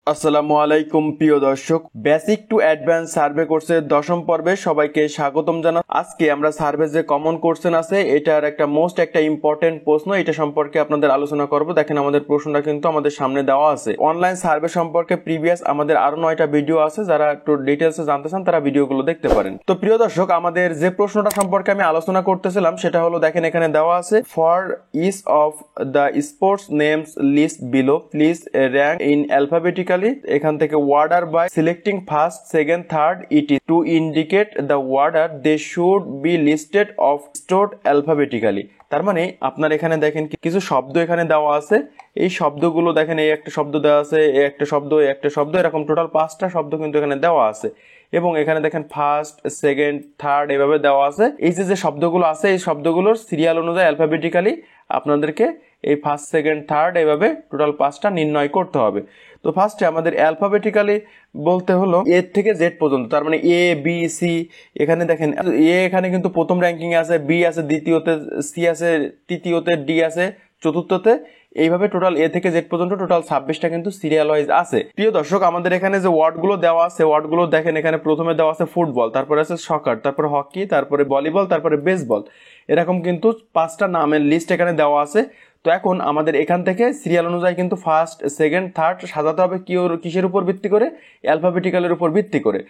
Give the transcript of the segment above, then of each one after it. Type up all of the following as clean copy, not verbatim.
আসসালামু আলাইকুম প্রিয় দর্শক, বেসিক টু অ্যাডভান্স সার্ভে কোর্সের দশম পর্বে সবাইকে স্বাগতম জানাই। আজকে আমরা সার্ভে যে কমন কোশ্চেন আছে এটার একটা ইম্পর্টেন্ট প্রশ্ন, এটা সম্পর্কে আপনাদের আলোচনা করব। দেখেন আমাদের প্রশ্নটা কিন্তু আমাদের সামনে দেওয়া আছে। অনলাইন সার্ভে সম্পর্কে প্রিভিয়াস আমাদের আরো 9টা ভিডিও আছে, যারা একটু ডিটেলসে জানতে চান তারা ভিডিওগুলো দেখতে পারেন। তো প্রিয় দর্শক, আমাদের যে প্রশ্নটা সম্পর্কে আমি আলোচনা করতেছিলাম সেটা হলো, দেখেন এখানে দেওয়া আছে, for each of the sports names list below please rank in alphabetically. এখান থেকে order by selecting first, second, third it to indicate the order they should be listed of stored alphabetically. তার মানে আপনার এখানে দেখেন কিছু শব্দ এখানে দেওয়া আছে। এই শব্দগুলো দেখেন, এই একটা শব্দ দেওয়া আছে, এই একটা শব্দ, একটা শব্দ, এরকম টোটাল 5টা শব্দ কিন্তু এখানে দেওয়া আছে। এবং এখানে দেখেন ফার্স্ট, সেকেন্ড, থার্ড এভাবে দেওয়া আছে। এই যে শব্দগুলো আছে এই শব্দগুলোর সিরিয়াল অনুযায়ী অ্যালফাবেটিক্যালি আপনাদেরকে এই ফার্স্ট, সেকেন্ড, থার্ড এভাবে টোটাল 5টা নির্ণয় করতে হবে। তো ফার্স্টে আমাদের অ্যালফাবেটিক্যালি বলতে হলো এ থেকে জেড পর্যন্ত, তার মানে এ বি সি। এখানে দেখেন এখানে কিন্তু প্রথম র্যাঙ্কিং আছে, বি আছে দ্বিতীয়তে, সি আছে তৃতীয়তে, ডি আছে চতুর্থতে। এইভাবে টোটাল এ থেকে জেড পর্যন্ত টোটাল 26টা কিন্তু সিরিয়াল ওয়াইজ আছে। প্রিয় দর্শক, আমাদের এখানে যে ওয়ার্ডগুলো দেওয়া আছে, ওয়ার্ডগুলো দেখেন এখানে প্রথমে দেওয়া আছে ফুটবল, তারপরে আছে সকার, তারপরে হকি, তারপরে ভলিবল, তারপরে বেসবল। এরকম কিন্তু 5টা নামের লিস্ট এখানে দেওয়া আছে। তো এখন আমাদের এখান থেকে সিরিয়াল অনুযায়ী কিন্তু ফার্স্ট, সেকেন্ড, থার্ড সাজাতে হবে কিসের উপর ভিত্তি করে? অ্যালফাবেটিক্যালের উপর ভিত্তি করে।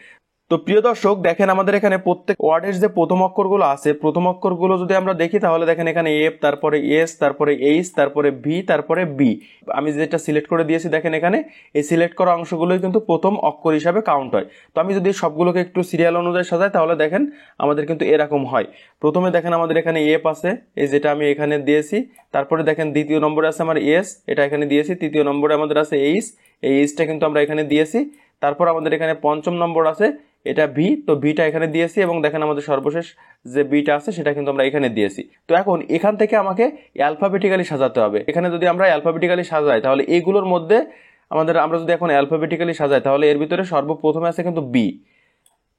তো প্রিয় দর্শক, দেখেন আমাদের এখানে প্রত্যেক ওয়ার্ডের যে প্রথম অক্ষরগুলো আছে, প্রথম অক্ষরগুলো যদি আমরা দেখি তাহলে দেখেন এখানে এফ, তারপরে এস, তারপরে এইচ, তারপরে ভি, তারপরে বি। আমি যেটা সিলেক্ট করে দিয়েছি দেখেন এখানে এই সিলেক্ট করা অংশগুলোই কিন্তু প্রথম অক্ষর হিসাবে কাউন্ট হয়। তো আমি যদি সবগুলোকে একটু সিরিয়াল অনুযায়ী সাজাই তাহলে দেখেন আমাদের কিন্তু এরকম হয়। প্রথমে দেখেন আমাদের এখানে এফ আছে, এই যেটা আমি এখানে দিয়েছি। তারপরে দেখেন দ্বিতীয় নম্বরে আছে আমার এস, এটা এখানে দিয়েছি। তৃতীয় নম্বরে আমাদের আছে এইচ, এই এইচটা কিন্তু আমরা এখানে দিয়েছি। তারপর আমাদের এখানে পঞ্চম নম্বর আছে এটা ভি, তো ভিটা এখানে দিয়েছি। এবং দেখেন আমাদের সর্বশেষ যে বিটা আছে সেটা কিন্তু আমরা এখানে দিয়েছি। তো এখন এখান থেকে আমাকে অ্যালফাবেটিক্যালি সাজাতে হবে। এখানে যদি আমরা অ্যালফাবেটিক্যালি সাজাই তাহলে এইগুলোর মধ্যে আমরা যদি এখন অ্যালফাবেটিক্যালি সাজাই তাহলে এর ভিতরে সর্বপ্রথমে আছে কিন্তু বি।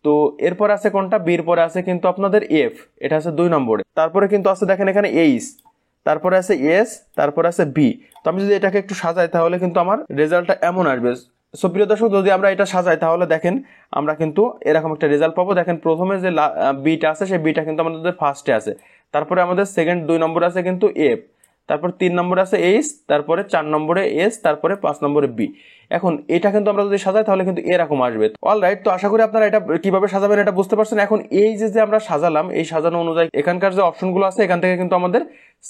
তো এরপর আছে কোনটা? বির পরে আছে কিন্তু আপনাদের এফ, এটা আছে 2 নম্বরে। তারপরে কিন্তু আছে দেখেন এখানে এইচ, তারপরে আছে এস, তারপরে আছে বি। তো আমি যদি এটাকে একটু সাজাই তাহলে কিন্তু আমার রেজাল্টটা এমন আসবে। সো প্রিয় দর্শক, যদি আমরা এটা সাজাই তাহলে দেখেন আমরা কিন্তু এরকম একটা রেজাল্ট পাবো। দেখেন প্রথমে যে বিটা আছে সেই বিটা কিন্তু আমাদের ফার্স্টে আছে। তারপরে আমাদের সেকেন্ড 2 নম্বরে আছে কিন্তু এফ, তারপর 3 নম্বরে আছে এইচ, তারপরে 4 নম্বরে এস, তারপরে 5 নম্বরে বি। এখন এটা কিন্তু আমরা যদি সাজাই তাহলে কিন্তু এরকম আসবে। অলরাইট, তো আশা করি আপনারা এটা কিভাবে সাজাবেন এটা বুঝতে পারছেন। এখন এই যে আমরা সাজালাম, এই সাজানো অনুযায়ী এখানকার যে অপশনগুলো আছে এখান থেকে কিন্তু আমাদের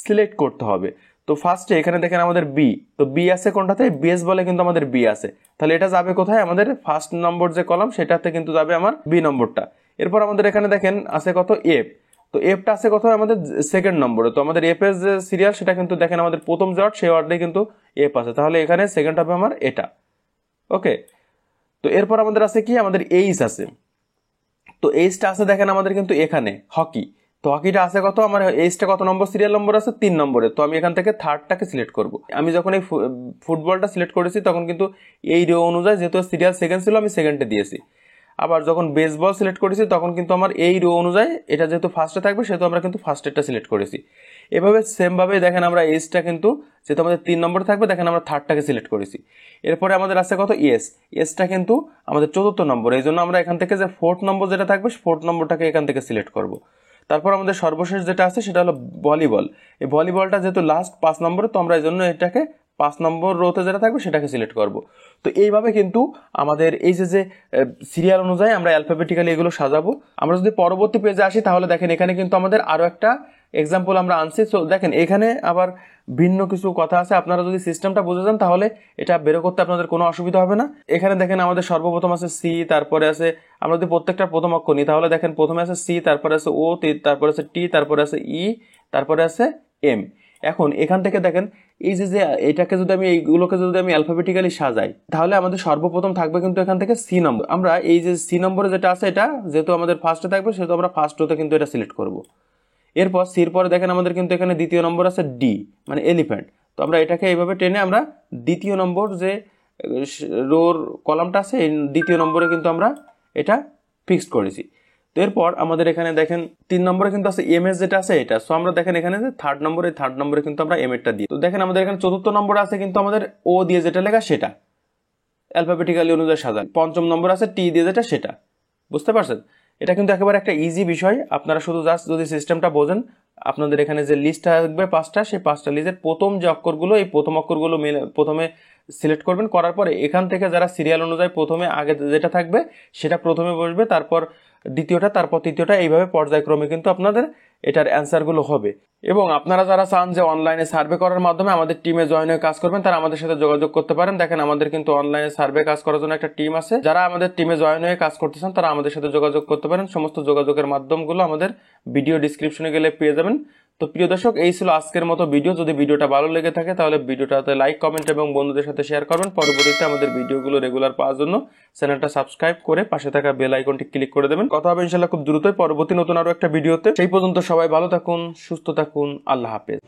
সিলেক্ট করতে হবে। তো ফার্স্টে এখানে দেখেন আমাদের বি, তো বি আছে কোনটাতে? বিএস বলে কিন্তু আমাদের বি আছে। তাহলে এটা যাবে কোথায়? আমাদের ফার্স্ট নম্বর যে কলাম সেটাতে কিন্তু যাবে আমার বি নম্বরটা। এরপর আমাদের এখানে দেখেন আছে কত? এফ। তো এফটা আছে কোথায়? আমাদের সেকেন্ড নম্বরে। তো আমাদের এফ এর যে সিরিয়াল সেটা কিন্তু দেখেন আমাদের প্রথম যে ওয়ার্ড সেই ওয়ার্ডে কিন্তু এফ আছে, তাহলে এখানে সেকেন্ড হবে আমার এটা। ওকে, তো এরপর আমাদের আছে কি? আমাদের এইচ আছে। তো এইচটা আছে দেখেন আমাদের কিন্তু এখানে হকি। তো হকিটা আছে কত? আমার এইচটা কত নম্বর সিরিয়াল নম্বর আছে? 3 নম্বরে। তো আমি এখান থেকে থার্ডটাকে সিলেক্ট করব। আমি যখন এই ফুটবলটা সিলেক্ট করেছি তখন কিন্তু এই রো অনুযায়ী যেহেতু সিরিয়াল সেকেন্ড ছিল আমি সেকেন্ডে দিয়েছি। আবার যখন বেসবল সিলেক্ট করেছি তখন কিন্তু আমার এই রো অনুযায়ী এটা যেহেতু ফার্স্টে থাকবে সেহেতু আমরা কিন্তু ফার্স্টেরটা সিলেক্ট করেছি। এভাবে সেমভাবে দেখেন আমরা এইচটা কিন্তু যেহেতু আমাদের 3 নম্বরে থাকবে দেখেন আমরা থার্ডটাকে সিলেক্ট করেছি। এরপরে আমাদের আছে কত? এস। এসটা কিন্তু আমাদের চতুর্থ নম্বর, এই জন্য আমরা এখান থেকে যে ফোর্থ নম্বর যেটা থাকবে ফোর্থ নম্বরটাকে এখান থেকে সিলেক্ট করব। তারপর আমাদের সর্বশেষ যেটা আছে সেটা হলো ভলিবল। এই ভলিবলটা যেহেতু লাস্ট 5 নম্বরে, তো আমরা এই জন্য এটাকে 5 নম্বর রোতে যেটা থাকবে সেটাকে সিলেক্ট করব। তো এইভাবে কিন্তু আমাদের এই যে সিরিয়াল অনুযায়ী আমরা অ্যালফাবেটিক্যালি এগুলো সাজাবো। আমরা যদি পরবর্তী পেজে আসি তাহলে দেখেন এখানে কিন্তু আমাদের আরো একটা এক্সাম্পল আমরা আনছি। তো দেখেন এখানে আবার ভিন্ন কিছু কথা আছে। আপনারা যদি সিস্টেমটা বুঝে যান তাহলে এটা বের করতে আপনাদের কোনো অসুবিধা হবে না। এখানে দেখেন আমাদের সর্বপ্রথম আছে সি, তারপরে আছে, আমরা যদি প্রত্যেকটা প্রথম অক্ষর নিই তাহলে দেখেন প্রথমে আছে সি, তারপরে আছে ও, তারপরে আছে টি, তারপরে আছে ই, তারপরে আছে এম। এখন এখান থেকে দেখেন এই যে এটাকে যদি আমি এইগুলোকে যদি আমি অ্যালফাবেটিক্যালি সাজাই তাহলে আমাদের সর্বপ্রথম থাকবে কিন্তু এখান থেকে সি নম্বর। আমরা এই যে সি নম্বরে যেটা আছে এটা যেহেতু আমাদের ফার্স্টে থাকবে সেহেতু আমরা ফার্স্ট রোতে কিন্তু এটা সিলেক্ট করব। এরপর সির পরে দেখেন আমাদের কিন্তু এখানে দ্বিতীয় নম্বর আছে ডি, মানে এলিফ্যান্ট। তো আমরা এটাকে এইভাবে টেনে আমরা দ্বিতীয় নম্বর যে রোর কলামটা আছে এই দ্বিতীয় নম্বরে কিন্তু আমরা এটা ফিক্সড করেছি। তো এরপর আমাদের এখানে দেখেন 3 নম্বরে কিন্তু আছে এম এস যেটা আছে এটা। সো আমরা দেখেন এখানে যে থার্ড নম্বরে কিন্তু আমরা এম এরটা দিই। তো দেখেন আমাদের এখানে চতুর্থ নম্বরে আছে কিন্তু আমাদের ও দিয়ে যেটা লেখা সেটা। অ্যালফাবেটিক্যালি অনুযায়ী সাজান। 5ম নম্বর আছে টি দিয়ে যেটা সেটা, বুঝতে পারছেন? এটা কিন্তু একেবারে একটা ইজি বিষয়। আপনারা শুধু জাস্ট যদি সিস্টেমটা বোঝেন, আপনাদের এখানে যে লিস্ট থাকবে 5টা, সেই 5টা লিস্টের প্রথম যে অক্ষরগুলো, এই প্রথম অক্ষরগুলো প্রথমে সিলেক্ট করবেন। করার পরে এখান থেকে যারা সিরিয়াল অনুযায়ী প্রথমে আগে যেটা থাকবে সেটা প্রথমে বসবে, তারপর দ্বিতীয়টা, তারপর তৃতীয়টা, এইভাবে পর্যায়ক্রমে কিন্তু আপনাদের এটার অ্যান্সারগুলো হবে। এবং আপনারা যারা চান যে অনলাইনে সার্ভে করার মাধ্যমে আমাদের টিমে জয়েন হয়ে কাজ করবেন, তারা আমাদের সাথে যোগাযোগ করতে পারেন। দেখেন আমাদের কিন্তু অনলাইনে সার্ভে কাজ করার জন্য একটা টিম আছে। যারা আমাদের টিমে জয়েন হয়ে কাজ করতে চান তারা আমাদের সাথে যোগাযোগ করতে পারেন। সমস্ত যোগাযোগের মাধ্যমগুলো আমাদের ভিডিও ডিসক্রিপশনে গেলে পেয়ে যাবেন। তো প্রিয় দর্শক, এই ছিল আজকের মতো ভিডিও। যদি ভিডিওটা ভালো লেগে থাকে তাহলে ভিডিওটাতে লাইক, কমেন্ট এবং বন্ধুদের সাথে শেয়ার করবেন। পরবর্তীতে আমাদের ভিডিওগুলো রেগুলার পাওয়ার জন্য চ্যানেলটা সাবস্ক্রাইব করে পাশে থাকা বেল আইকনটি ক্লিক করে দেবেন। কথা হবে ইনশাআল্লাহ খুব দ্রুতই পরবর্তী নতুন আরো একটা ভিডিওতে। সেই পর্যন্ত সবাই ভালো থাকুন, সুস্থ থাকুন, আল্লাহ হাফেজ।